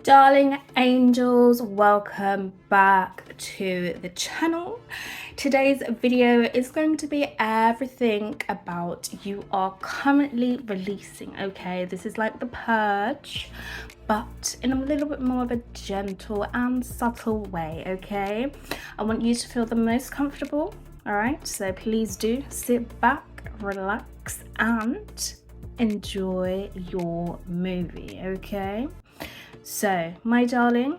Darling angels, welcome back to the channel. Today's video is going to be everything about you are currently releasing. Okay, this is like the purge, but in a little bit more of a gentle and subtle way. Okay, I want you to feel the most comfortable. All right, so please do sit back, relax, and enjoy your movie. Okay, so my darling,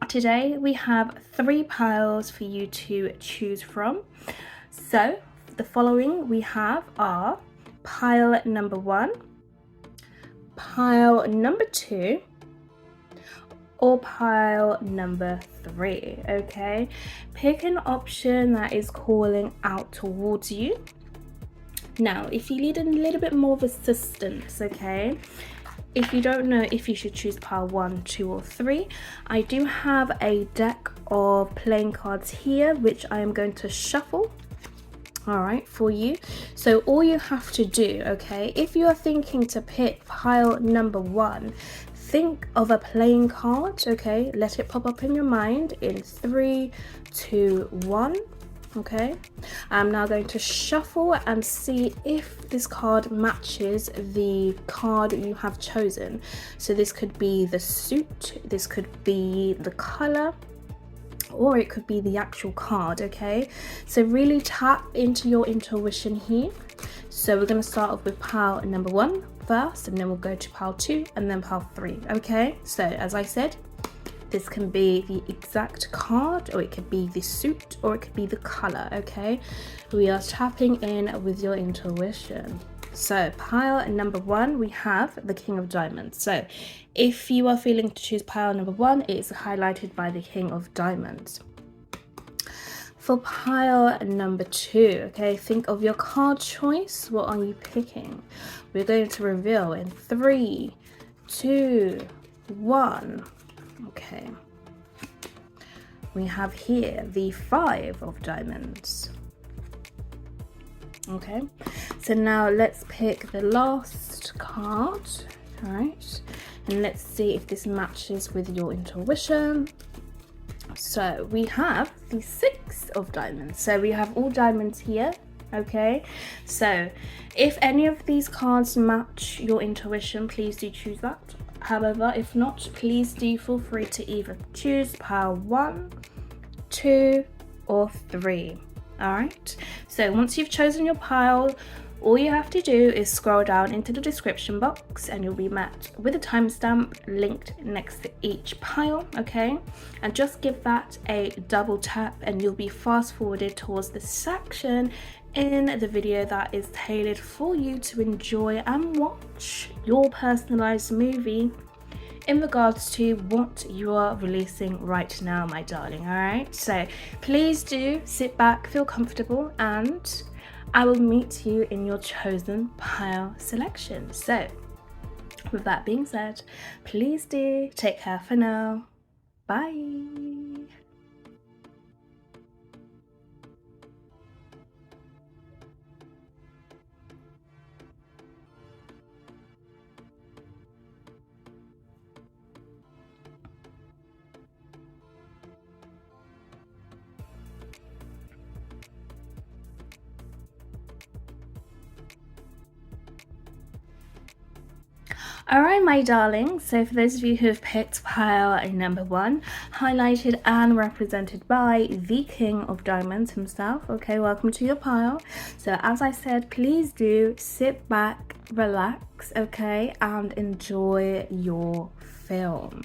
today we have 3 piles for you to choose from. So the following we have are pile number 1, pile number 2, or pile number 3. Okay, pick an option that is calling out towards you. Now if you need a little bit more of assistance, okay, if you don't know if you should choose pile 1, 2 or 3, I do have a deck of playing cards here which I am going to shuffle, all right, for you. So all you have to do, okay, if you are thinking to pick pile number 1, think of a playing card, okay, let it pop up in your mind in 3, 2, 1. Okay, I'm now going to shuffle and see if this card matches the card you have chosen. So this could be the suit, this could be the color, or it could be the actual card. Okay, so really tap into your intuition here. So we're going to start off with pile number 1 first, and then we'll go to pile 2 and then pile 3. Okay, so as I said, this can be the exact card, or it could be the suit, or it could be the color. Okay, we are tapping in with your intuition. So pile number 1, we have the King of Diamonds. So if you are feeling to choose pile number 1, it's highlighted by the King of Diamonds. For pile number 2, okay, think of your card choice. What are you picking? We're going to reveal in 3, 2, 1. Okay, we have here the 5 of Diamonds. Okay, so now let's pick the last card. All right, and let's see if this matches with your intuition. So we have the 6 of Diamonds. So we have all diamonds here. Okay, so if any of these cards match your intuition, please do choose that. However, if not, please do feel free to either choose pile 1, 2 or 3. All right, so once you've chosen your pile, all you have to do is scroll down into the description box and you'll be met with a timestamp linked next to each pile. Okay, and just give that a double tap and you'll be fast forwarded towards the section in the video that is tailored for you to enjoy and watch your personalized movie in regards to what you are releasing right now, my darling. All right, so please do sit back, feel comfortable, and I will meet you in your chosen pile selection. So with that being said, please do take care for now. Bye. Alright, my darlings, so for those of you who have picked pile number 1, highlighted and represented by the King of Diamonds himself, okay, welcome to your pile. So as I said, please do sit back, relax, okay, and enjoy your film.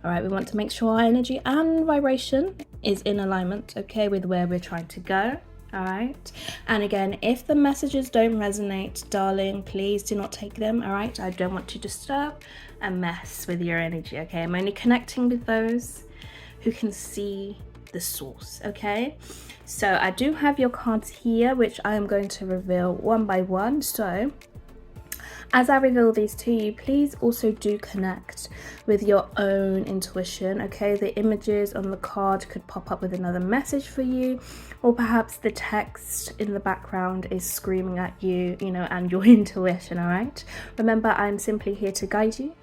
Alright, we want to make sure our energy and vibration is in alignment, okay, with where we're trying to go. All right, and again, if the messages don't resonate, darling, please do not take them. All right, I don't want to disturb and mess with your energy. Okay, I'm only connecting with those who can see the source. Okay, so I do have your cards here, which I am going to reveal one by one. So as I reveal these to you, please also do connect with your own intuition, okay? The images on the card could pop up with another message for you, or perhaps the text in the background is screaming at you, you know, and your intuition, all right? Remember, I'm simply here to guide you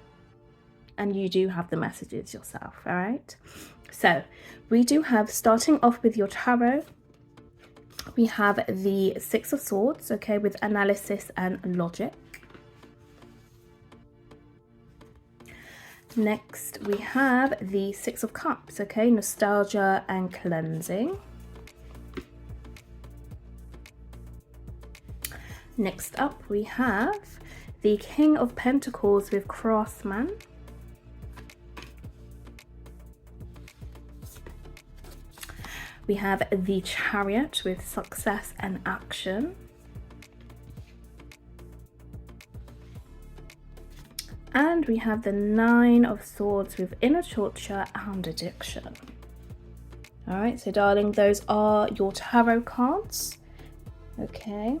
and you do have the messages yourself, all right? So we do have, starting off with your tarot, we have the Six of Swords, okay, with analysis and logic. Next, we have the Six of Cups, okay, nostalgia and cleansing. Next up, we have the King of Pentacles with craftsman. We have the Chariot with success and action. And we have the Nine of Swords with inner torture and addiction. All right, so darling, those are your tarot cards. Okay.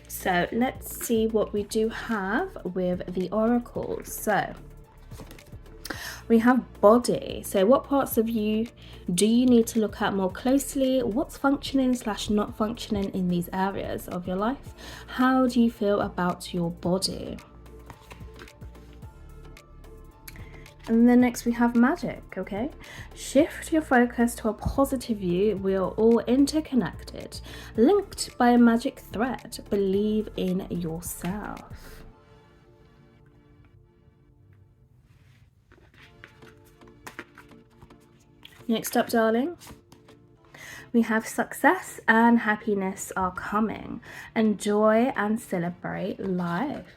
So let's see what we do have with the oracles. So we have body. So what parts of you do you need to look at more closely? What's functioning / not functioning in these areas of your life? How do you feel about your body? And then next we have magic, okay? Shift your focus to a positive view. We are all interconnected, linked by a magic thread. Believe in yourself. Next up, darling, we have success and happiness are coming. Enjoy and celebrate life.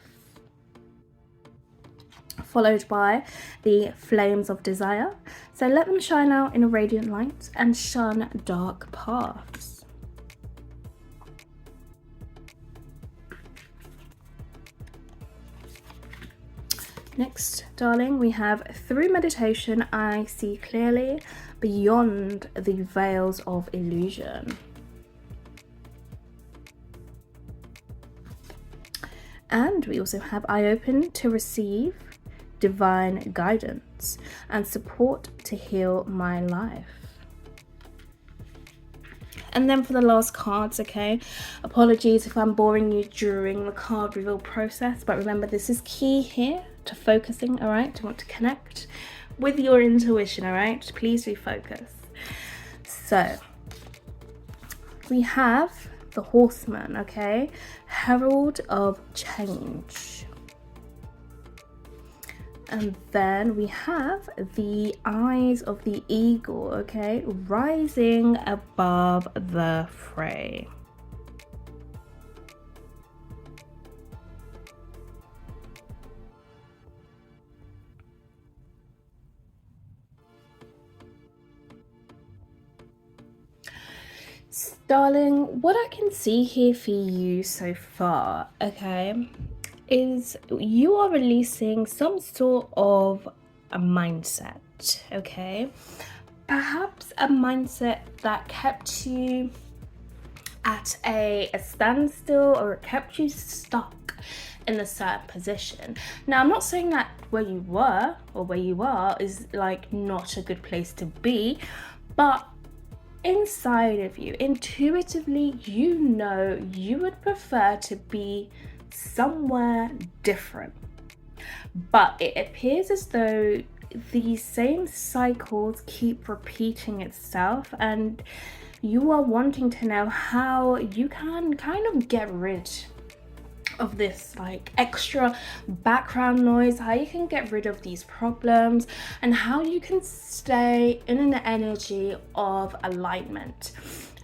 Followed by the flames of desire. So let them shine out in a radiant light and shun dark paths. Next, darling, we have through meditation, I see clearly beyond the veils of illusion. And we also have I open to receive divine guidance and support to heal my life. And then for the last cards, okay, apologies if I'm boring you during the card reveal process, but remember this is key here to focusing, all right? To want to connect with your intuition, all right? Please refocus. So we have the Horseman, okay, herald of change. And then we have the eyes of the eagle, okay, rising above the fray. Darling, what I can see here for you so far, okay, is you are releasing some sort of a mindset, okay? Perhaps a mindset that kept you at a standstill, or it kept you stuck in a certain position. Now, I'm not saying that where you were or where you are is like not a good place to be, but inside of you, intuitively, you know you would prefer to be somewhere different. But it appears as though these same cycles keep repeating itself, and you are wanting to know how you can kind of get rid of this like extra background noise, how you can get rid of these problems, and how you can stay in an energy of alignment.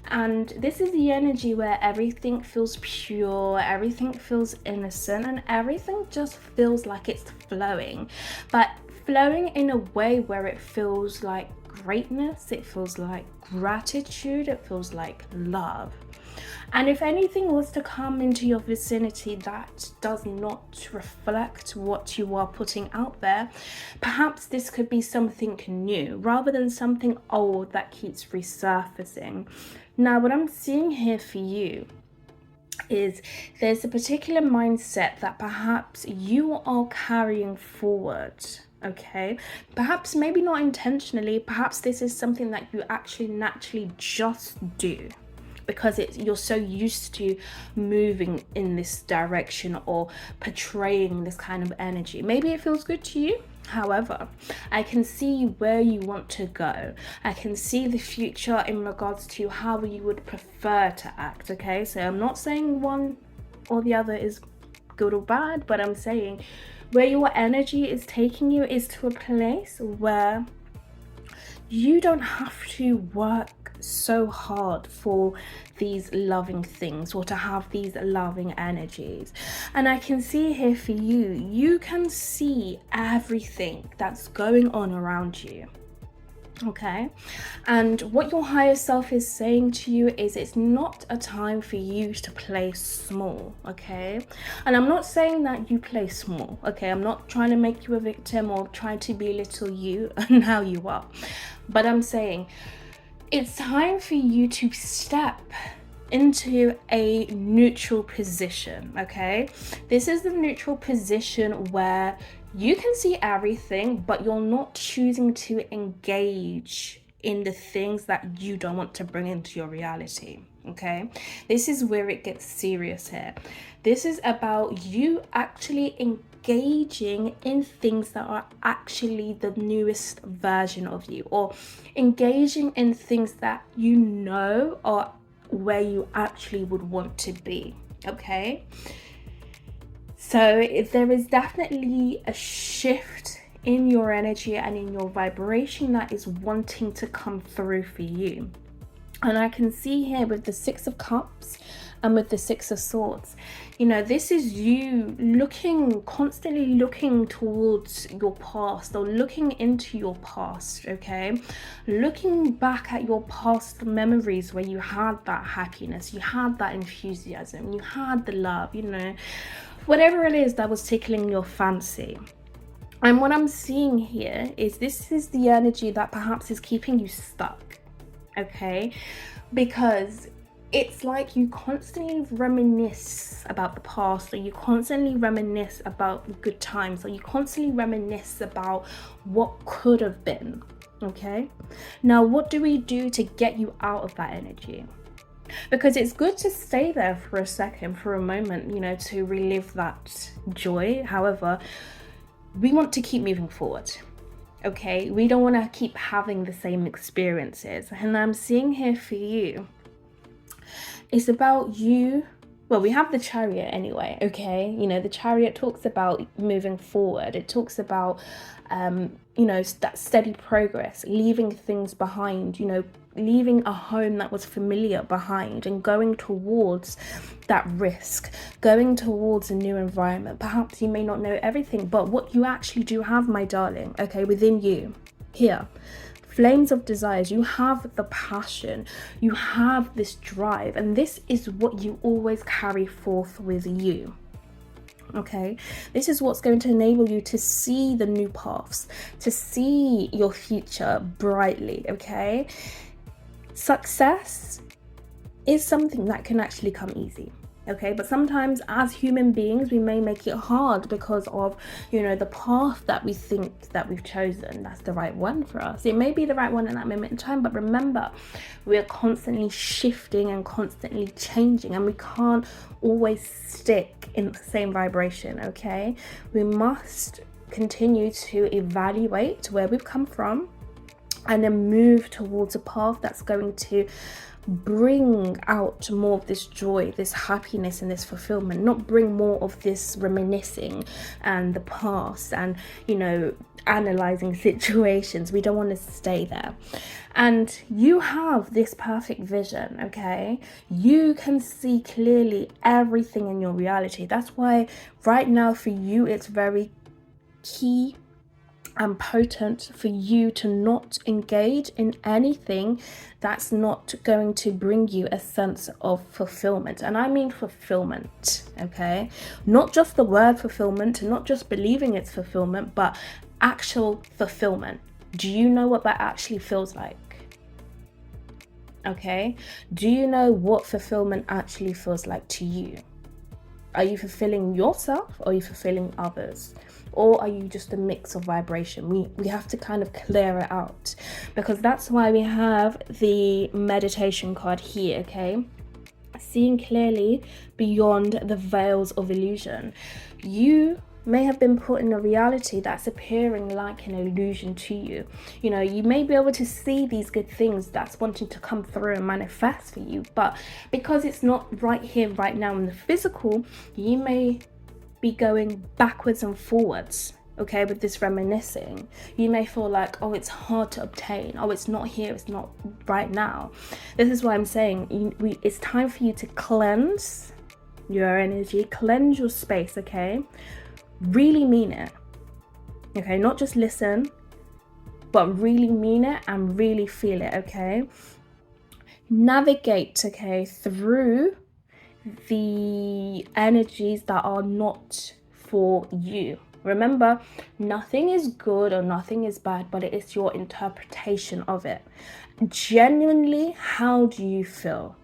And this is the energy where everything feels pure, everything feels innocent, and everything just feels like it's flowing, but flowing in a way where it feels like greatness, it feels like gratitude, it feels like love. And if anything was to come into your vicinity that does not reflect what you are putting out there, perhaps this could be something new rather than something old that keeps resurfacing. Now, what I'm seeing here for you is there's a particular mindset that perhaps you are carrying forward. Okay, perhaps maybe not intentionally, perhaps this is something that you actually naturally just do. because you're so used to moving in this direction or portraying this kind of energy. Maybe it feels good to you. However, I can see where you want to go. I can see the future in regards to how you would prefer to act, okay? So I'm not saying one or the other is good or bad, but I'm saying where your energy is taking you is to a place where you don't have to work so hard for these loving things or to have these loving energies. And I can see here for you, you can see everything that's going on around you. Okay, and what your higher self is saying to you is it's not a time for you to play small. Okay, and I'm not saying that you play small. Okay, I'm not trying to make you a victim or trying to belittle you and how you are, but I'm saying it's time for you to step into a neutral position. Okay, this is the neutral position where you can see everything, but you're not choosing to engage in the things that you don't want to bring into your reality. Okay, this is where it gets serious here. This is about you actually engaging in things that are actually the newest version of you, or engaging in things that you know are where you actually would want to be. Okay, so there is definitely a shift in your energy and in your vibration that is wanting to come through for you. And I can see here with the Six of Cups and with the Six of Swords, you know, this is you constantly looking towards your past, or looking into your past, okay? Looking back at your past memories where you had that happiness, you had that enthusiasm, you had the love, you know, whatever it is that was tickling your fancy. And what I'm seeing here is this is the energy that perhaps is keeping you stuck, okay? Because it's like you constantly reminisce about the past, or you constantly reminisce about good times, or you constantly reminisce about what could have been, okay? Now, what do we do to get you out of that energy? Because it's good to stay there for a second, for a moment, you know, to relive that joy. However, we want to keep moving forward. Okay, we don't want to keep having the same experiences. And I'm seeing here for you, it's about you. Well, we have the Chariot anyway, okay? You know, the Chariot talks about moving forward. It talks about, you know, that steady progress, leaving things behind, you know, leaving a home that was familiar behind and going towards that risk, going towards a new environment. Perhaps you may not know everything, but what you actually do have, my darling, okay, within you, here, flames of desires, you have the passion, you have this drive, and this is what you always carry forth with you. Okay, this is what's going to enable you to see the new paths, to see your future brightly. Okay, success is something that can actually come easy. Okay, but sometimes as human beings, we may make it hard because of, you know, the path that we think that we've chosen that's the right one for us. It may be the right one in that moment in time, but remember, we're constantly shifting and constantly changing, and we can't always stick in the same vibration. Okay, we must continue to evaluate where we've come from and then move towards a path that's going to bring out more of this joy, this happiness, and this fulfillment, not bring more of this reminiscing and the past and, you know, analyzing situations. We don't want to stay there. And you have this perfect vision, okay? You can see clearly everything in your reality. That's why right now for you, it's very key and potent for you to not engage in anything that's not going to bring you a sense of fulfillment. And I mean fulfillment, okay? Not just the word fulfillment, and not just believing it's fulfillment, but actual fulfillment. Do you know what that actually feels like? Okay? Do you know what fulfillment actually feels like to you? Are you fulfilling yourself, or are you fulfilling others? Or are you just a mix of vibration? We have to kind of clear it out, because that's why we have the meditation card here, okay? Seeing clearly beyond the veils of illusion. You may have been put in a reality that's appearing like an illusion to you. You know, you may be able to see these good things that's wanting to come through and manifest for you, but because it's not right here, right now in the physical, you may be going backwards and forwards, okay, with this reminiscing. You may feel like, oh, it's hard to obtain, oh, it's not here, it's not right now. This is why I'm saying it's time for you to cleanse your energy, cleanse your space, okay? Really mean it, okay? Not just listen, but really mean it and really feel it, okay? Navigate, okay, through the energies that are not for you. Remember, nothing is good or nothing is bad, but it is your interpretation of it. Genuinely, how do you feel?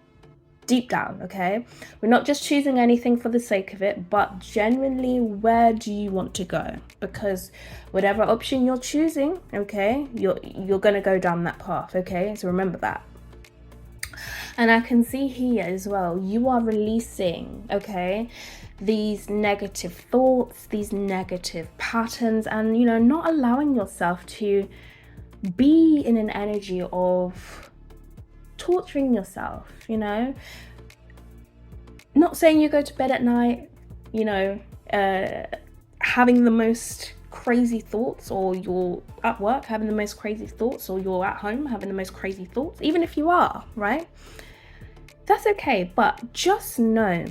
Deep down, okay? We're not just choosing anything for the sake of it, but genuinely, where do you want to go? Because whatever option you're choosing, okay, you're gonna go down that path, okay? So remember that. And I can see here as well, you are releasing, okay, these negative thoughts, these negative patterns, and, you know, not allowing yourself to be in an energy of torturing yourself, you know. Not saying you go to bed at night, you know, having the most crazy thoughts, or you're at work having the most crazy thoughts, or you're at home having the most crazy thoughts. Even if you are, right, that's okay. But just know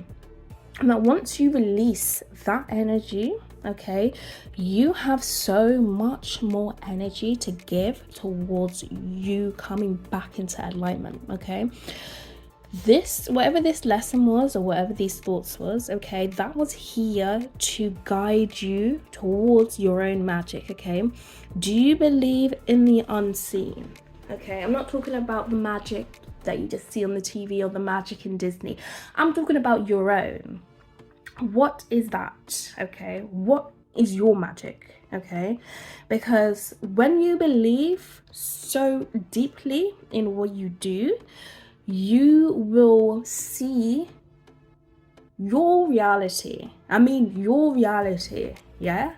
that once you release that energy, okay, you have so much more energy to give towards you coming back into alignment, okay? This, whatever this lesson was, or whatever these thoughts was, okay, that was here to guide you towards your own magic, okay? Do you believe in the unseen? Okay, I'm not talking about the magic that you just see on the TV or the magic in Disney. I'm talking about your own. What is that? Okay, what is your magic? Okay, because when you believe so deeply in what you do, you will see your reality. I mean, your reality, yeah?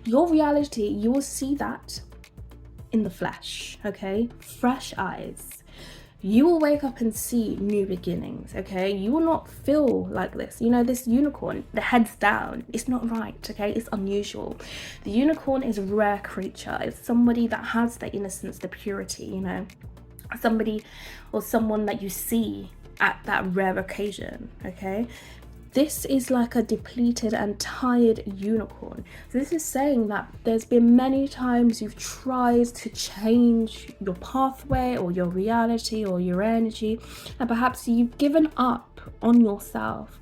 Your reality, you will see that in the flesh, okay? Fresh eyes. You will wake up and see new beginnings, okay? You will not feel like this. You know, this unicorn, the head's down. It's not right, okay? It's unusual. The unicorn is a rare creature. It's somebody that has the innocence, the purity, you know? Somebody or someone that you see at that rare occasion, okay? This is like a depleted and tired unicorn. So this is saying that there's been many times you've tried to change your pathway or your reality or your energy, and perhaps you've given up on yourself.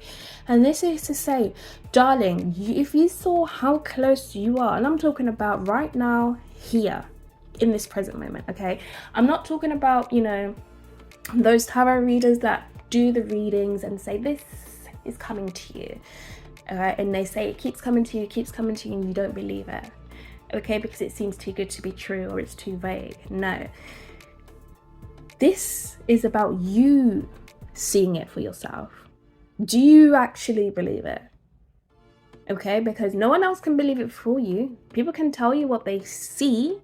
And this is to say, darling, if you saw how close you are, and I'm talking about right now, here, in this present moment, okay? I'm not talking about, you know, those tarot readers that do the readings and say this is coming to you, and they say it keeps coming to you, and you don't believe it, okay, because it seems too good to be true or it's too vague. No, this is about you seeing it for yourself. Do you actually believe it? Okay, because no one else can believe it for you. People can tell you what they see,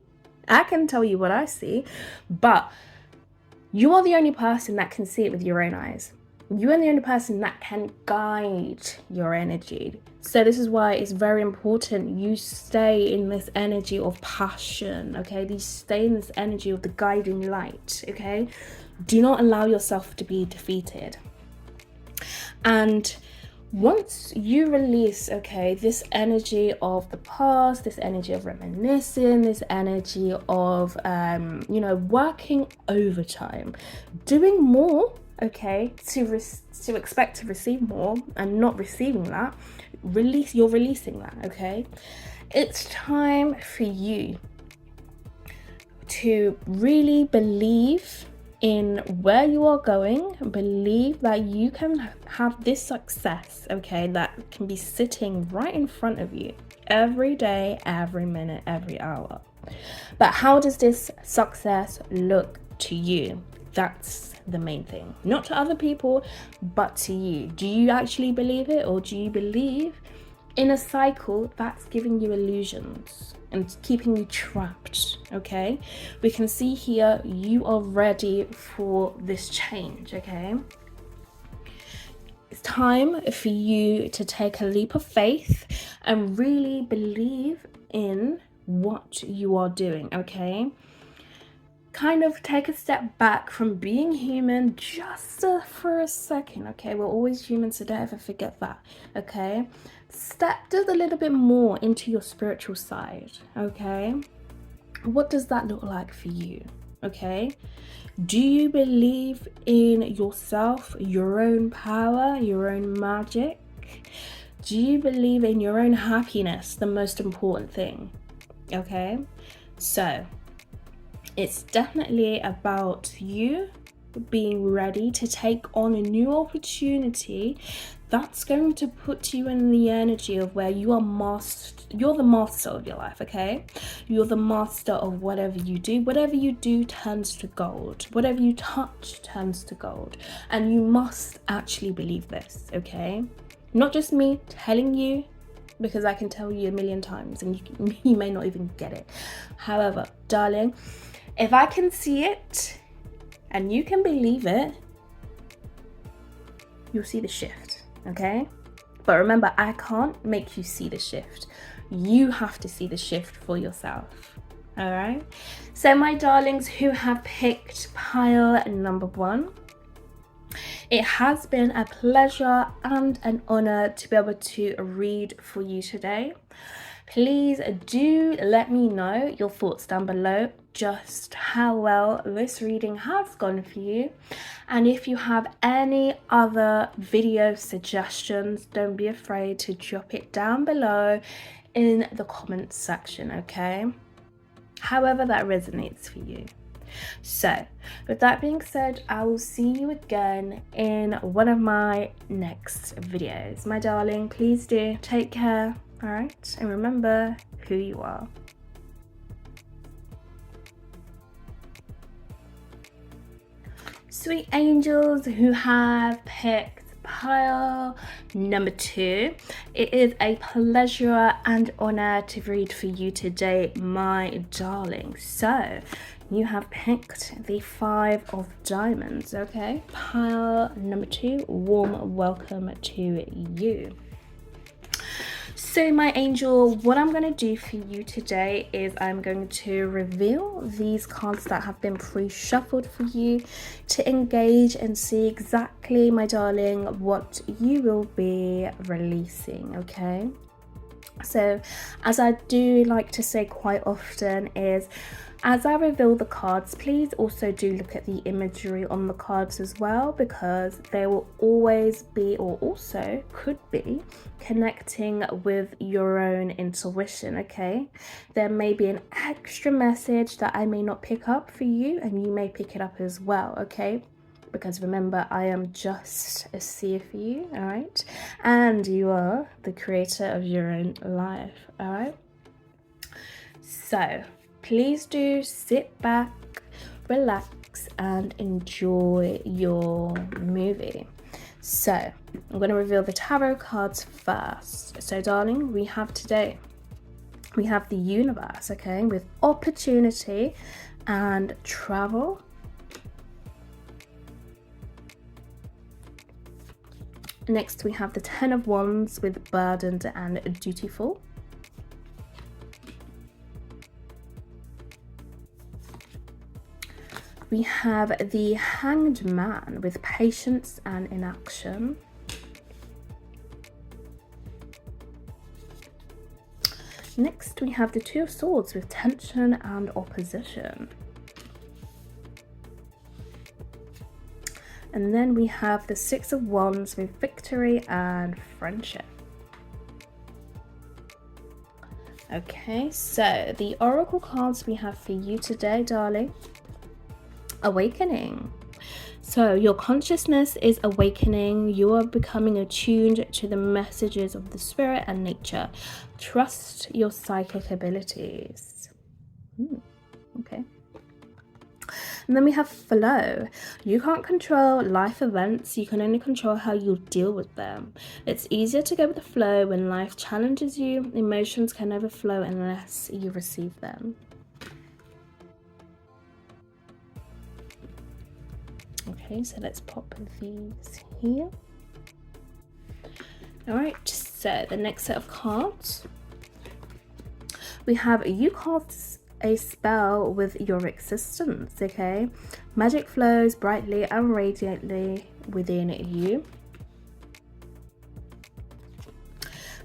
I can tell you what I see, but you are the only person that can see it with your own eyes. You are the only person that can guide your energy. So this is why it's very important you stay in this energy of passion, okay? You stay in this energy of the guiding light, okay? Do not allow yourself to be defeated. And once you release, okay, this energy of the past, this energy of reminiscing, this energy of, you know, working overtime, doing more, okay, to expect to receive more and not receiving that, you're releasing that, okay? It's time for you to really believe in where you are going. Believe that you can have this success, okay, that can be sitting right in front of you every day, every minute, every hour. But how does this success look to you? That's the main thing. Not to other people, but to you. Do you actually believe it, or do you believe in a cycle that's giving you illusions and keeping you trapped? Okay, we can see here you are ready for this change. Okay, it's time for you to take a leap of faith and really believe in what you are doing. Okay, kind of take a step back from being human just for a second. Okay, we're always human, so don't ever forget that. Okay, step just a little bit more into your spiritual side. Okay, what does that look like for you? Okay, do you believe in yourself, your own power, your own magic? Do you believe in your own happiness, the most important thing? Okay, so it's definitely about you being ready to take on a new opportunity that's going to put you in the energy of where you are you're the master of your life. Okay, you're the master of whatever you do. Whatever you do turns to gold. Whatever you touch turns to gold. And you must actually believe this. Okay, not just me telling you, because I can tell you a million times and you may not even get it. However, darling, if I can see it and you can believe it, you'll see the shift, okay? But remember, I can't make you see the shift. You have to see the shift for yourself, all right? So my darlings who have picked pile number 1, it has been a pleasure and an honor to be able to read for you today. Please do let me know your thoughts down below, just how well this reading has gone for you. And if you have any other video suggestions, don't be afraid to drop it down below in the comments section, okay? However that resonates for you. So with that being said, I will see you again in one of my next videos. My darling, please do take care. All right, and remember who you are. Sweet angels who have picked pile number 2, it is a pleasure and honor to read for you today, my darling. So you have picked the 5 of diamonds. Okay, pile number 2, warm welcome to you. So my angel, what I'm going to do for you today is I'm going to reveal these cards that have been pre-shuffled for you to engage and see exactly, my darling, what you will be releasing, okay? So as I do like to say quite often is, as I reveal the cards, please also do look at the imagery on the cards as well, because they will always be, or also could be, connecting with your own intuition, okay? There may be an extra message that I may not pick up for you, and you may pick it up as well, okay? Because remember, I am just a seer for you, all right? And you are the creator of your own life, all right? So please do sit back, relax, and enjoy your movie. So I'm going to reveal the tarot cards first. So darling, we have today, we have the universe, okay, with opportunity and travel. Next, we have the 10 of Wands with burdened and dutiful. We have the Hanged Man with patience and inaction. Next, we have the Two of Swords with tension and opposition. And then we have the Six of Wands with victory and friendship. Okay, so the oracle cards we have for you today, darling, Awakening. So your consciousness is awakening. You are becoming attuned to the messages of the spirit and nature. Trust your psychic abilities. Okay. And then we have flow. You can't control life events. You can only control how you deal with them. It's easier to go with the flow when life challenges you. Emotions can never flow unless you receive them. Okay, so let's pop these here. All right, so the next set of cards, we have you cast a spell with your existence. Okay, magic flows brightly and radiantly within you.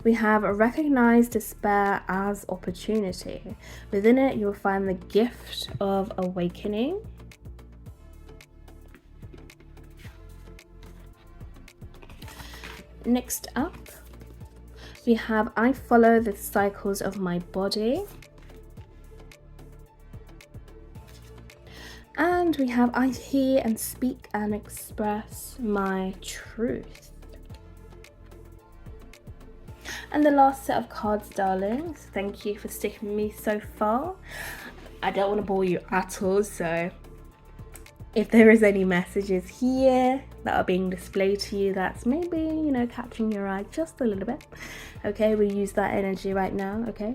We have recognize despair as opportunity. Within it, you'll find the gift of awakening. Next up, we have I follow the cycles of my body. And we have I hear and speak and express my truth. And the last set of cards, darlings. Thank you for sticking with me so far. I don't want to bore you at all, so if there is any messages here that are being displayed to you that's maybe, you know, catching your eye just a little bit, okay, we use that energy right now, okay,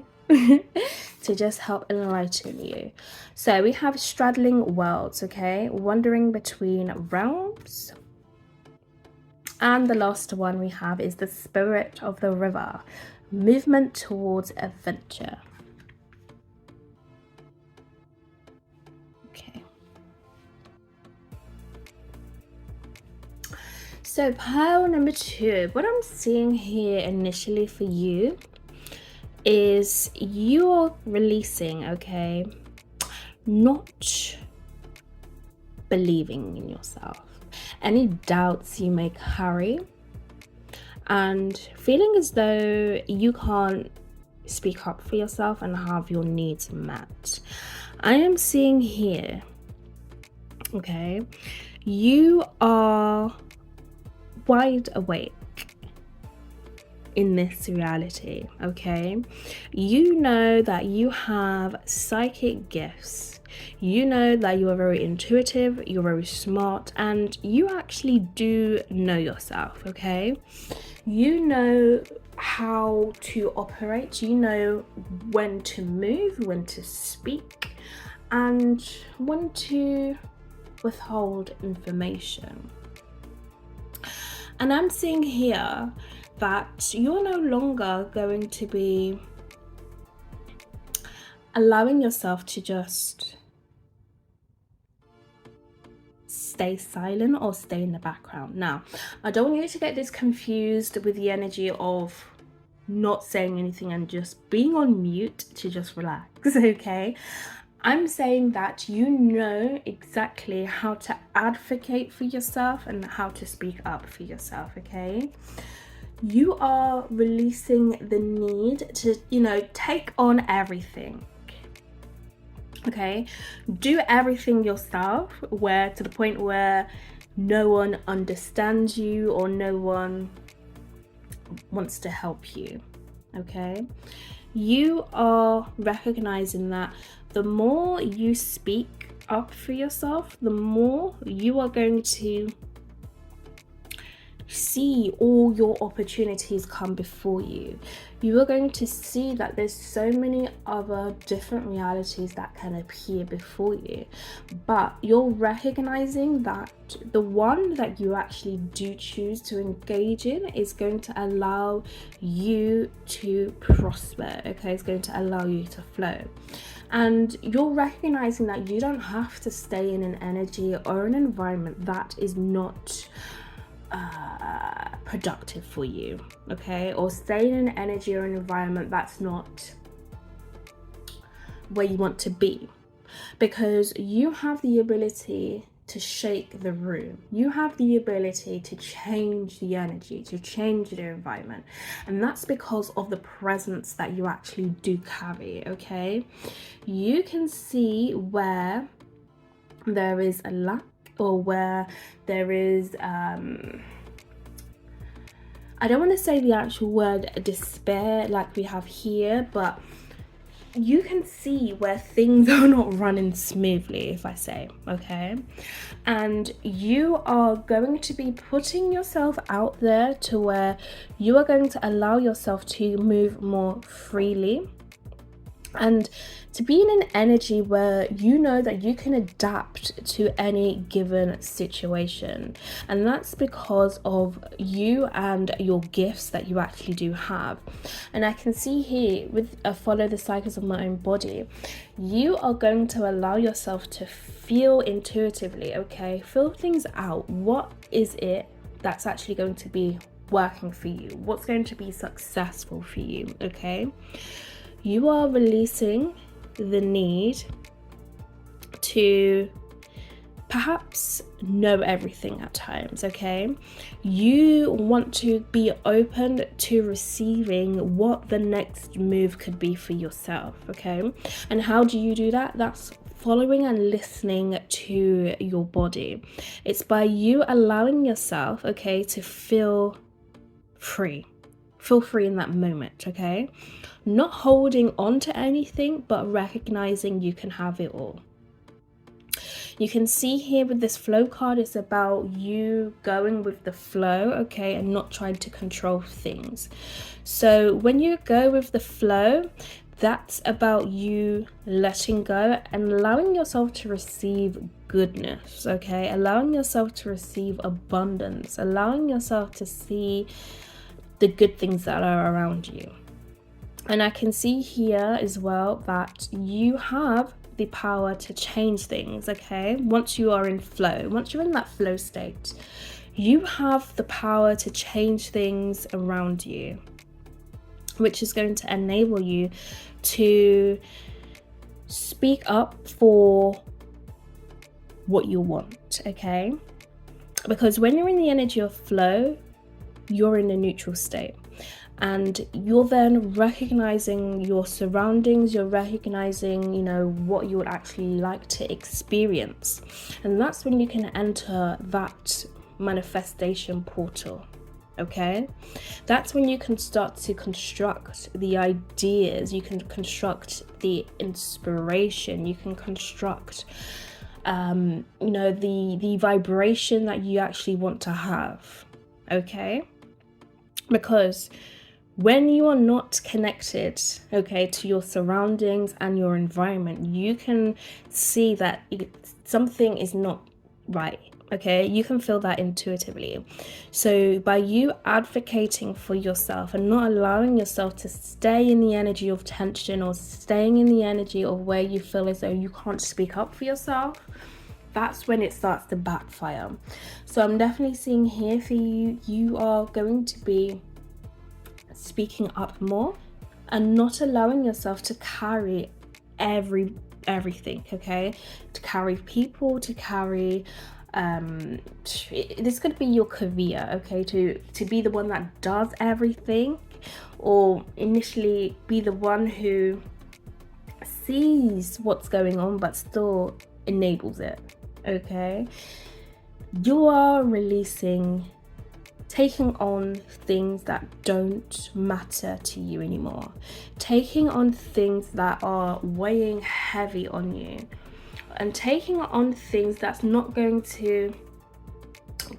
to just help enlighten you. So we have straddling worlds, okay, wandering between realms. And the last one we have is the spirit of the river, movement towards adventure. Okay. So pile number 2, what I'm seeing here initially for you is you are releasing, okay, not believing in yourself, any doubts you may carry, and feeling as though you can't speak up for yourself and have your needs met. I am seeing here, okay, you are wide awake in this reality, okay? You know that you have psychic gifts. You know that you are very intuitive, you're very smart, and you actually do know yourself, okay? You know how to operate, you know when to move, when to speak, and when to withhold information. And I'm seeing here that you're no longer going to be allowing yourself to just stay silent or stay in the background. Now, I don't want you to get this confused with the energy of not saying anything and just being on mute to just relax, okay? I'm saying that you know exactly how to advocate for yourself and how to speak up for yourself, okay? You are releasing the need to, you know, take on everything, okay? Do everything yourself, where to the point where no one understands you or no one wants to help you, okay? You are recognizing that the more you speak up for yourself, the more you are going to see all your opportunities come before you. You are going to see that there's so many other different realities that can appear before you, but you're recognizing that the one that you actually do choose to engage in is going to allow you to prosper, okay? It's going to allow you to flow. And you're recognizing that you don't have to stay in an energy or an environment that is not productive for you, okay? Or stay in an energy or an environment that's not where you want to be, because you have the ability to shake the room. You have the ability to change the energy, to change the environment, and that's because of the presence that you actually do carry, okay? You can see where there is a lack, or where there is I don't want to say the actual word despair like we have here, but you can see where things are not running smoothly, if I say, okay? And you are going to be putting yourself out there to where you are going to allow yourself to move more freely, and to be in an energy where you know that you can adapt to any given situation. And that's because of you and your gifts that you actually do have. And I can see here with follow the cycles of my own body, you are going to allow yourself to feel intuitively, okay? Feel things out. What is it that's actually going to be working for you? What's going to be successful for you, okay? You are releasing the need to perhaps know everything at times, okay? You want to be open to receiving what the next move could be for yourself, okay? And how do you do that? That's following and listening to your body. It's by you allowing yourself, okay, to feel free. Feel free in that moment, okay? Not holding on to anything, but recognizing you can have it all. You can see here with this flow card, it's about you going with the flow, okay, and not trying to control things. So when you go with the flow, that's about you letting go and allowing yourself to receive goodness, okay? Allowing yourself to receive abundance, allowing yourself to see the good things that are around you. And I can see here as well that you have the power to change things, okay? Once you are in flow, once you're in that flow state, you have the power to change things around you, which is going to enable you to speak up for what you want, okay? Because when you're in the energy of flow, you're in a neutral state. And you're then recognizing your surroundings, you're recognizing, you know, what you would actually like to experience. And that's when you can enter that manifestation portal, okay? That's when you can start to construct the ideas, you can construct the inspiration, you can construct, you know, the vibration that you actually want to have, okay? Because when you are not connected, okay, to your surroundings and your environment, you can see that something is not right, okay? You can feel that intuitively. So by you advocating for yourself and not allowing yourself to stay in the energy of tension or staying in the energy of where you feel as though you can't speak up for yourself, that's when it starts to backfire. So I'm definitely seeing here for you, you are going to be speaking up more and not allowing yourself to carry everything, okay? To carry people, to carry this could be your career, okay? To be the one that does everything, or initially be the one who sees what's going on but still enables it, okay? You are releasing, taking on things that don't matter to you anymore, taking on things that are weighing heavy on you, and taking on things that's not going to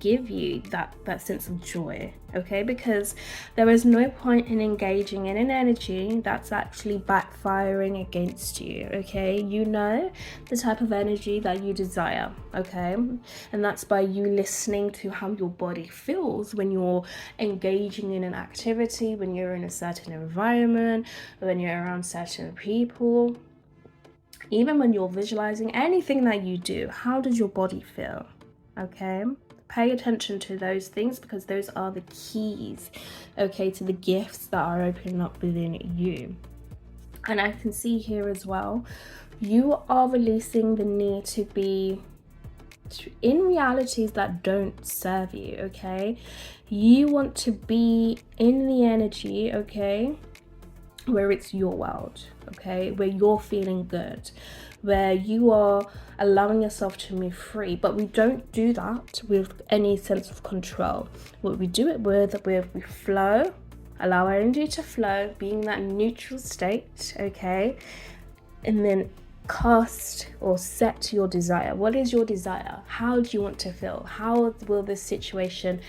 give you that sense of joy, okay? Because there is no point in engaging in an energy that's actually backfiring against you, okay? You know the type of energy that you desire, okay? And that's by you listening to how your body feels when you're engaging in an activity, when you're in a certain environment, when you're around certain people, even when you're visualizing anything that you do. How does your body feel, okay? Pay attention to those things, because those are the keys, okay, to the gifts that are opening up within you. And I can see here as well, you are releasing the need to be in realities that don't serve you, okay? You want to be in the energy, okay, where it's your world, okay, where you're feeling good, where you are allowing yourself to move free. But we don't do that with any sense of control. What we do it with we flow, allow our energy to flow, being that neutral state, okay, and then cast or set your desire. What is your desire? How do you want to feel? How will this situation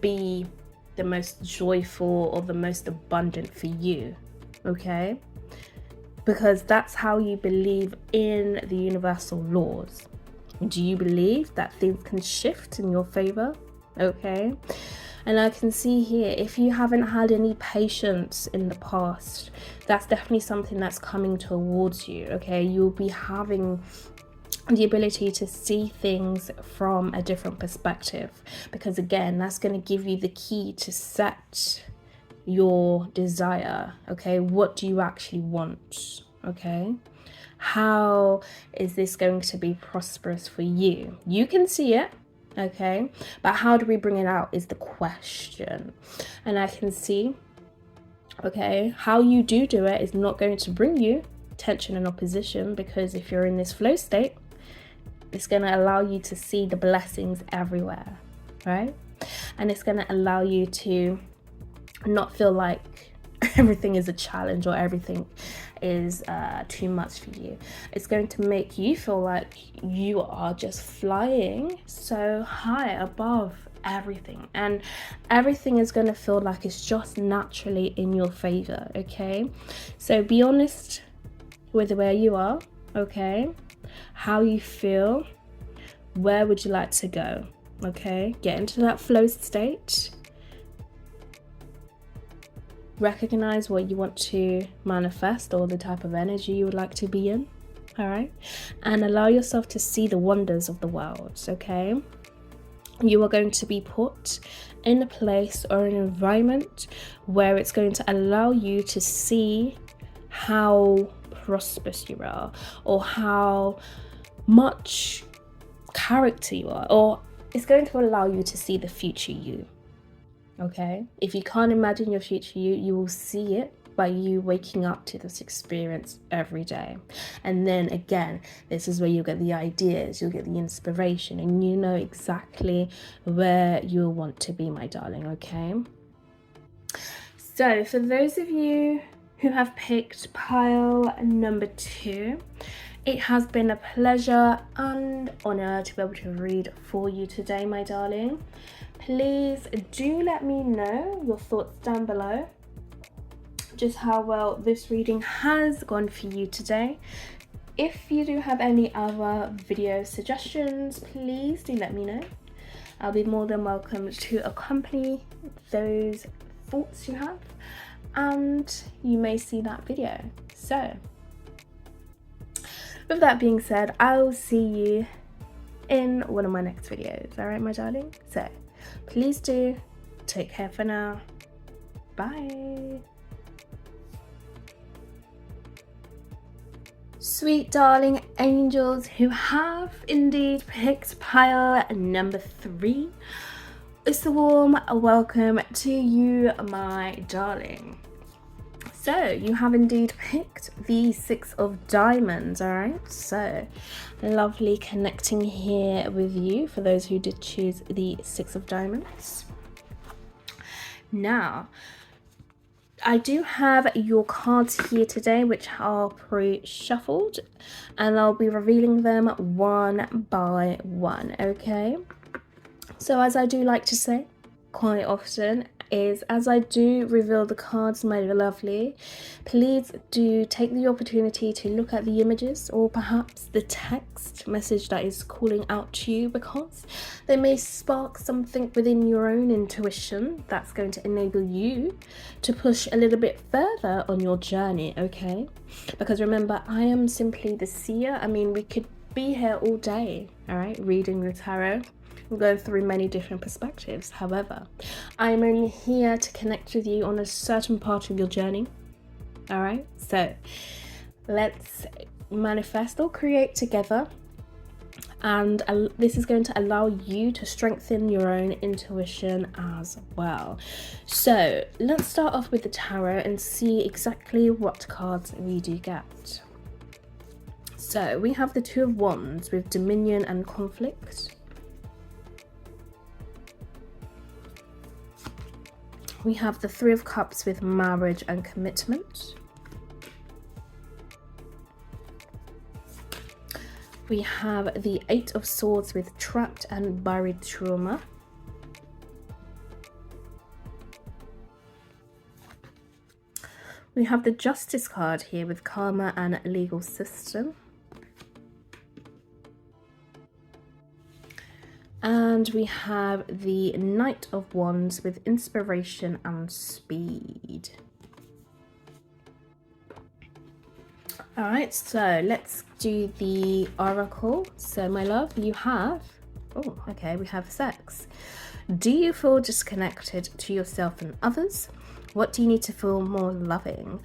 be the most joyful or the most abundant for you? Okay, because that's how you believe in the universal laws. Do you believe that things can shift in your favor? Okay, and I can see here, if you haven't had any patience in the past, that's definitely something that's coming towards you. Okay, you'll be having the ability to see things from a different perspective, because again, that's going to give you the key to set your desire. Okay, what do you actually want? Okay, how is this going to be prosperous for you? You can see it, okay, but how do we bring it out is the question. And I can see, okay, how you do it is not going to bring you tension and opposition, because if you're in this flow state, it's going to allow you to see the blessings everywhere, right? And it's going to allow you to not feel like everything is a challenge or everything is too much for you. It's going to make you feel like you are just flying so high above everything, and everything is going to feel like it's just naturally in your favor. Okay, so be honest with where you are, okay, how you feel, where would you like to go? Okay, get into that flow state. Recognize what you want to manifest or the type of energy you would like to be in, all right? And allow yourself to see the wonders of the world, okay? You are going to be put in a place or an environment where it's going to allow you to see how prosperous you are, or how much character you are, or it's going to allow you to see the future you. Okay, if you can't imagine your future you will see it by you waking up to this experience every day. And then again, this is where you'll get the ideas, you'll get the inspiration, and you know exactly where you'll want to be, my darling. Okay, so for those of you who have picked pile number 2, it has been a pleasure and honor to be able to read for you today, my darling. Please do let me know your thoughts down below, just how well this reading has gone for you today. If you do have any other video suggestions, please do let me know. I'll be more than welcome to accompany those thoughts you have, and you may see that video. So with that being said, I'll see you in one of my next videos. All right, my darling? So please do take care for now. Bye. Sweet darling angels who have indeed picked pile number 3, it's a warm welcome to you, my darling. So you have indeed picked the 6 of diamonds. All right, so lovely connecting here with you for those who did choose the 6 of diamonds. Now I do have your cards here today, which are pre-shuffled, and I'll be revealing them one by one. Okay, so as I do like to say quite often, is as I do reveal the cards, my lovely, please do take the opportunity to look at the images or perhaps the text message that is calling out to you, because they may spark something within your own intuition that's going to enable you to push a little bit further on your journey. Okay, because remember, I am simply the seer. I mean, we could be here all day, all right, reading the tarot, go through many different perspectives. However, I'm only here to connect with you on a certain part of your journey. All right, so let's manifest or create together and this is going to allow you to strengthen your own intuition as well. So let's start off with the tarot and see exactly what cards we do get. So we have the Two of Wands with Dominion and Conflict. We have the Three of Cups with Marriage and Commitment. We have the Eight of Swords with Trapped and Buried Trauma. We have the Justice card here with Karma and Legal System. And we have the Knight of Wands with Inspiration and Speed. Alright, so let's do the oracle. So my love, you have, oh, okay, we have sex. Do you feel disconnected to yourself and others? What do you need to feel more loving?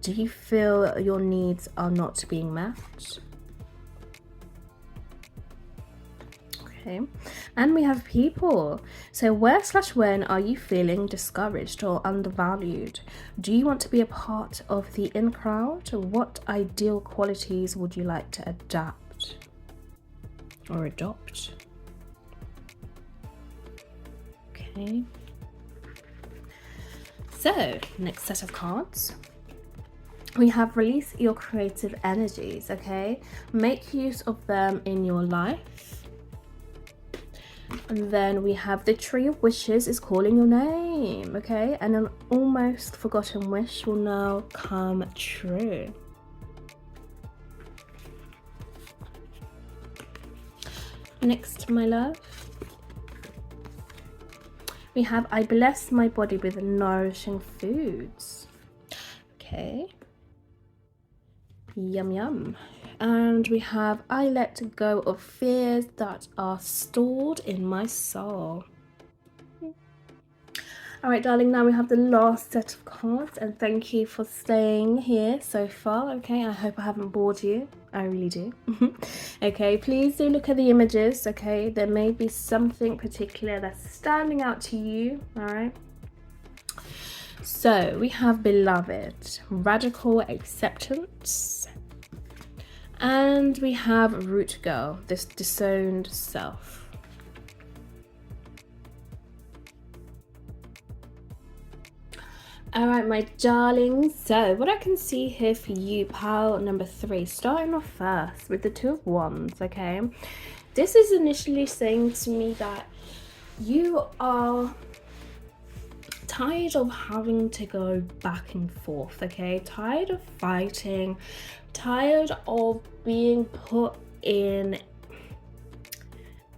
Do you feel your needs are not being met? Okay, and we have people. So where/when are you feeling discouraged or undervalued? Do you want to be a part of the in crowd? What ideal qualities would you like to adapt or adopt? Okay, so next set of cards. We have release your creative energies. Okay, make use of them in your life. And then we have the Tree of Wishes is calling your name, okay? And an almost forgotten wish will now come true. Next, my love, we have I bless my body with nourishing foods. Okay. Yum, yum. And we have I let go of fears that are stored in my soul. All right, darling, now we have the last set of cards, and thank you for staying here so far. Okay, I hope I haven't bored you. I really do. Okay, please do look at the images. Okay, there may be something particular that's standing out to you. All right. So we have Beloved, Radical Acceptance. And we have Root Girl, this disowned self. All right, my darlings. So what I can see here for you, pile number 3, starting off first with the Two of Wands, okay? This is initially saying to me that you are tired of having to go back and forth, okay? Tired of fighting, tired of being put in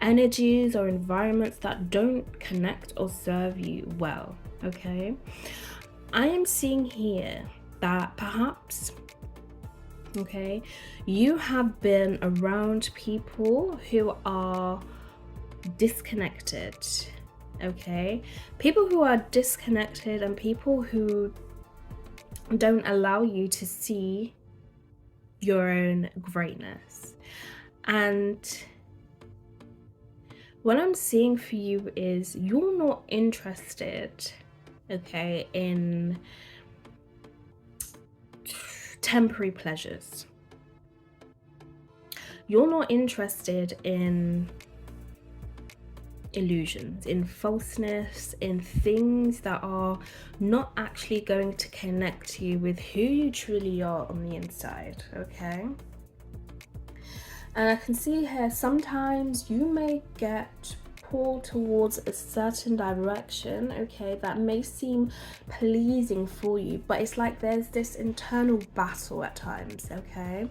energies or environments that don't connect or serve you well, okay? I am seeing here that perhaps, okay, you have been around people who are disconnected, okay? People who are disconnected and people who don't allow you to see your own greatness. And what I'm seeing for you is you're not interested, okay, in temporary pleasures. You're not interested in illusions, in falseness, in things that are not actually going to connect you with who you truly are on the inside, okay? And I can see here sometimes you may get pulled towards a certain direction, okay, that may seem pleasing for you, but it's like there's this internal battle at times, okay,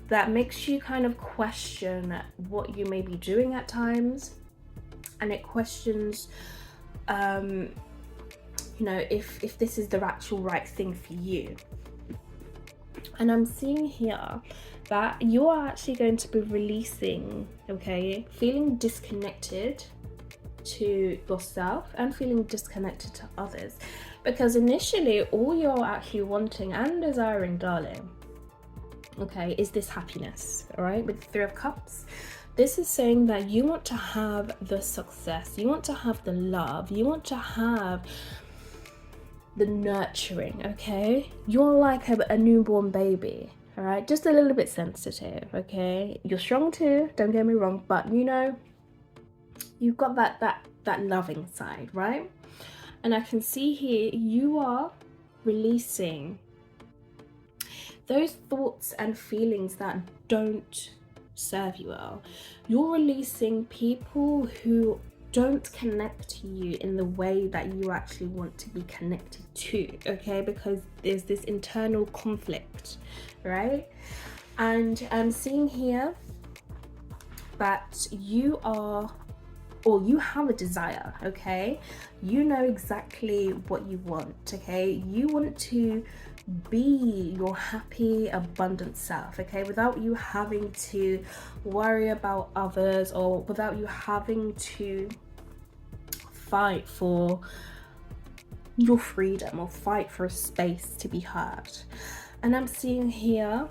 that makes you kind of question what you may be doing at times. And it questions, you know, if this is the actual right thing for you. And I'm seeing here that you are actually going to be releasing, okay, feeling disconnected to yourself and feeling disconnected to others. Because initially, all you're actually wanting and desiring, darling, okay, is this happiness, all right, with the Three of Cups. This is saying that you want to have the success, you want to have the love, you want to have the nurturing, okay? You're like a newborn baby, all right? Just a little bit sensitive, okay? You're strong too, don't get me wrong, but you know, you've got that loving side, right? And I can see here you are releasing those thoughts and feelings that don't serve you well. You're releasing people who don't connect to you in the way that you actually want to be connected to, okay? Because there's this internal conflict, right? And I'm seeing here that you are, or you have a desire, okay? You know exactly what you want, okay? You want to be your happy, abundant self, okay? Without you having to worry about others, or without you having to fight for your freedom or fight for a space to be heard. And I'm seeing here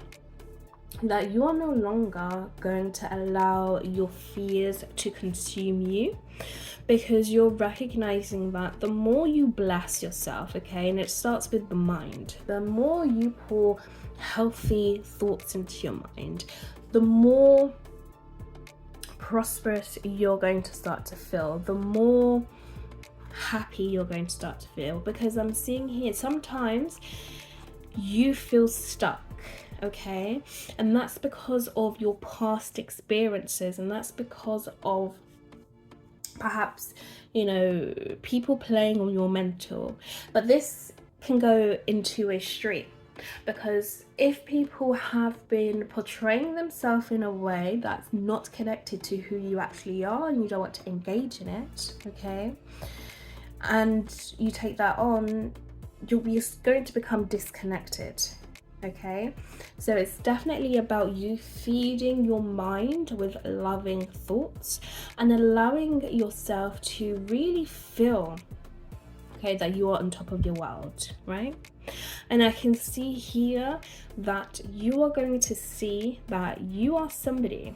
that you are no longer going to allow your fears to consume you, because you're recognizing that the more you bless yourself, okay, and it starts with the mind, the more you pour healthy thoughts into your mind, the more prosperous you're going to start to feel, the more happy you're going to start to feel. Because I'm seeing here sometimes you feel stuck, okay, and that's because of your past experiences, and that's because of perhaps, you know, people playing on your mental. But this can go into a stream, because if people have been portraying themselves in a way that's not connected to who you actually are, and you don't want to engage in it, okay, and you take that on, you're going to become disconnected, okay? So it's definitely about you feeding your mind with loving thoughts and allowing yourself to really feel, okay, that you are on top of your world, right? And I can see here that you are going to see that you are somebody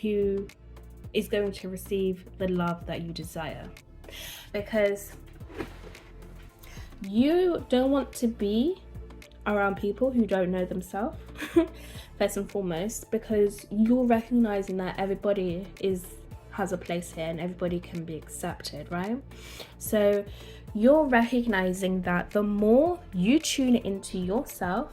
who is going to receive the love that you desire, because you don't want to be around people who don't know themselves first and foremost, because you're recognizing that everybody has a place here and everybody can be accepted, right? So you're recognizing that the more you tune into yourself,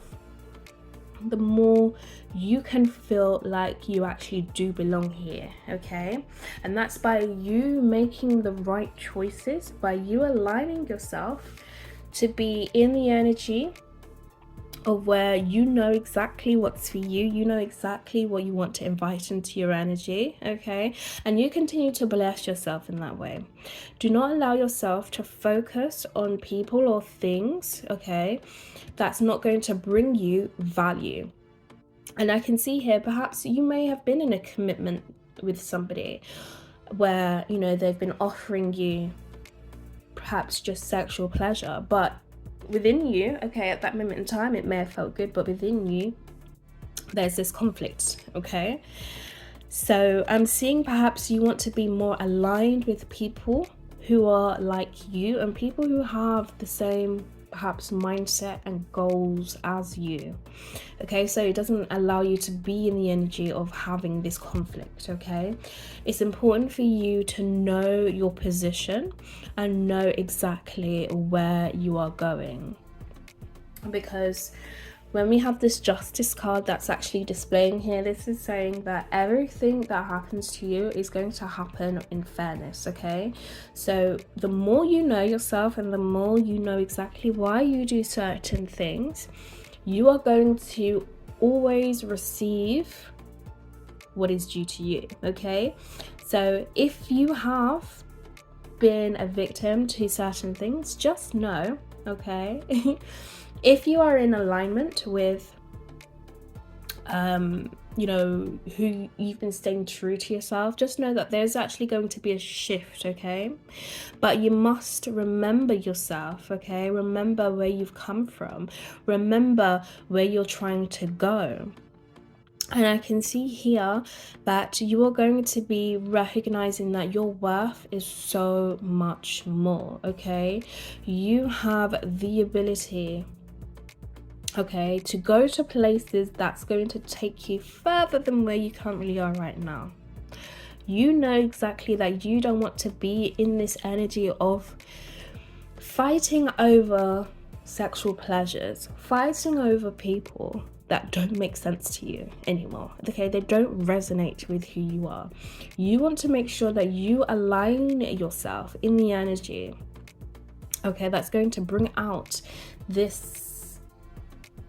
the more you can feel like you actually do belong here, okay? And that's by you making the right choices, by you aligning yourself to be in the energy of where you know exactly what's for you, you know exactly what you want to invite into your energy, okay? And you continue to bless yourself in that way. Do not allow yourself to focus on people or things, okay, that's not going to bring you value. And I can see here, perhaps you may have been in a commitment with somebody where, you know, they've been offering you perhaps just sexual pleasure, but within you, okay, at that moment in time, it may have felt good, but within you, there's this conflict, okay? So I'm seeing perhaps you want to be more aligned with people who are like you, and people who have the same perhaps mindset and goals as you, okay? So it doesn't allow you to be in the energy of having this conflict, okay? It's important for you to know your position and know exactly where you are going, because when we have this justice card that's actually displaying here, this is saying that everything that happens to you is going to happen in fairness, okay? So the more you know yourself and the more you know exactly why you do certain things, you are going to always receive what is due to you, okay? So if you have been a victim to certain things, just know, okay, if you are in alignment with you know, who you've been staying true to yourself, just know that there's actually going to be a shift, okay? But you must remember yourself, okay? Remember where you've come from, remember where you're trying to go. And I can see here that you are going to be recognizing that your worth is so much more, okay? You have the ability, okay, to go to places that's going to take you further than where you currently are right now. You know exactly that you don't want to be in this energy of fighting over sexual pleasures, fighting over people that don't make sense to you anymore. Okay, they don't resonate with who you are. You want to make sure that you align yourself in the energy, okay, that's going to bring out this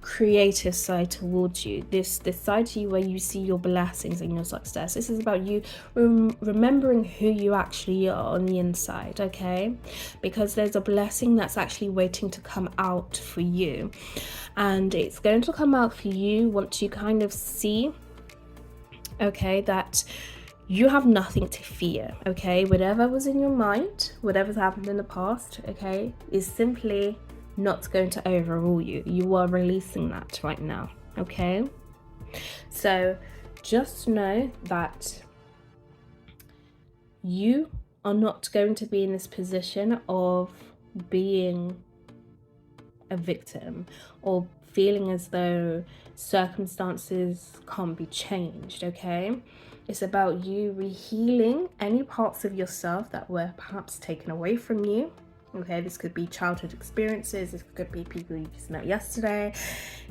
creative side towards you, this side to you where you see your blessings and your success. This is about you remembering who you actually are on the inside, okay? Because there's a blessing that's actually waiting to come out for you, and it's going to come out for you once you kind of see, okay, that you have nothing to fear, okay? Whatever was in your mind, whatever's happened in the past, okay, is simply not going to overrule you. You are releasing that right now, okay? So just know that you are not going to be in this position of being a victim or feeling as though circumstances can't be changed, okay? It's about you rehealing any parts of yourself that were perhaps taken away from you. Okay, this could be childhood experiences, this could be people you just met yesterday,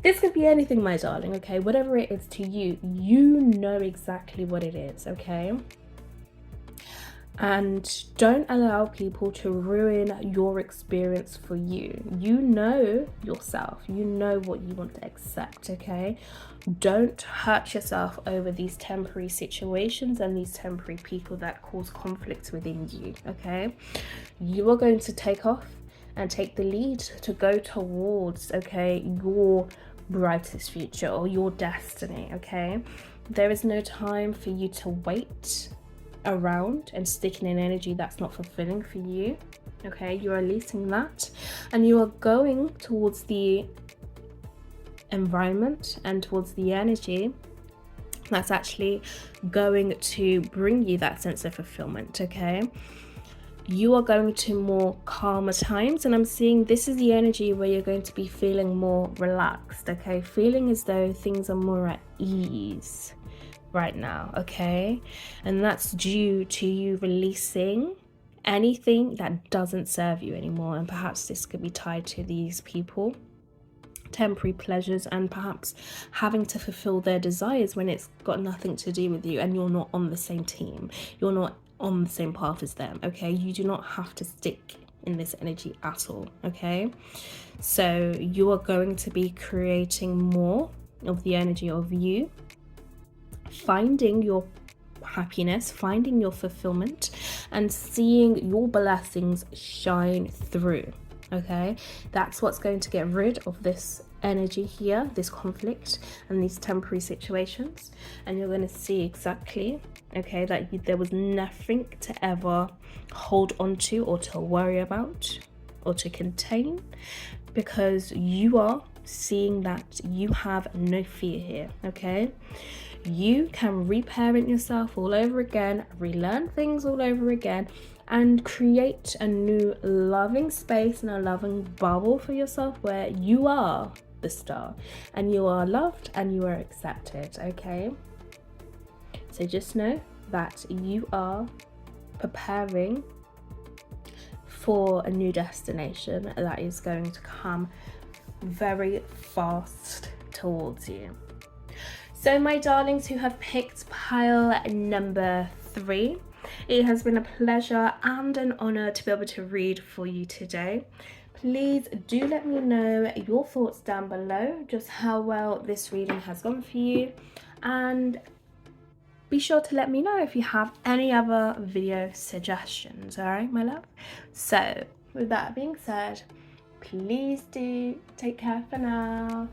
this could be anything, my darling, okay? Whatever it is to you, you know exactly what it is, okay? And don't allow people to ruin your experience for you. You know yourself, you know what you want to accept, okay? Don't hurt yourself over these temporary situations and these temporary people that cause conflicts within you, okay? You are going to take off and take the lead to go towards, okay, your brightest future or your destiny, okay? There is no time for you to wait around and sticking in energy that's not fulfilling for you, okay? You're releasing that and you are going towards the environment and towards the energy that's actually going to bring you that sense of fulfillment, okay? You are going to more calmer times, and I'm seeing this is the energy where you're going to be feeling more relaxed, okay? Feeling as though things are more at ease right now, okay? And that's due to you releasing anything that doesn't serve you anymore. And perhaps this could be tied to these people, temporary pleasures, and perhaps having to fulfill their desires when it's got nothing to do with you and you're not on the same team, you're not on the same path as them, okay? You do not have to stick in this energy at all, okay? So you are going to be creating more of the energy of you finding your happiness, finding your fulfillment, and seeing your blessings shine through, okay? That's what's going to get rid of this energy here, this conflict and these temporary situations, and you're going to see exactly, okay, that there was nothing to ever hold on to or to worry about or to contain, because you are seeing that you have no fear here, okay? You can reparent yourself all over again, relearn things all over again, and create a new loving space and a loving bubble for yourself where you are the star and you are loved and you are accepted, okay? So just know that you are preparing for a new destination that is going to come very fast towards you. So my darlings who have picked pile number 3, it has been a pleasure and an honor to be able to read for you today. Please do let me know your thoughts down below, just how well this reading has gone for you, and be sure to let me know if you have any other video suggestions, alright my love? So with that being said, please do take care for now.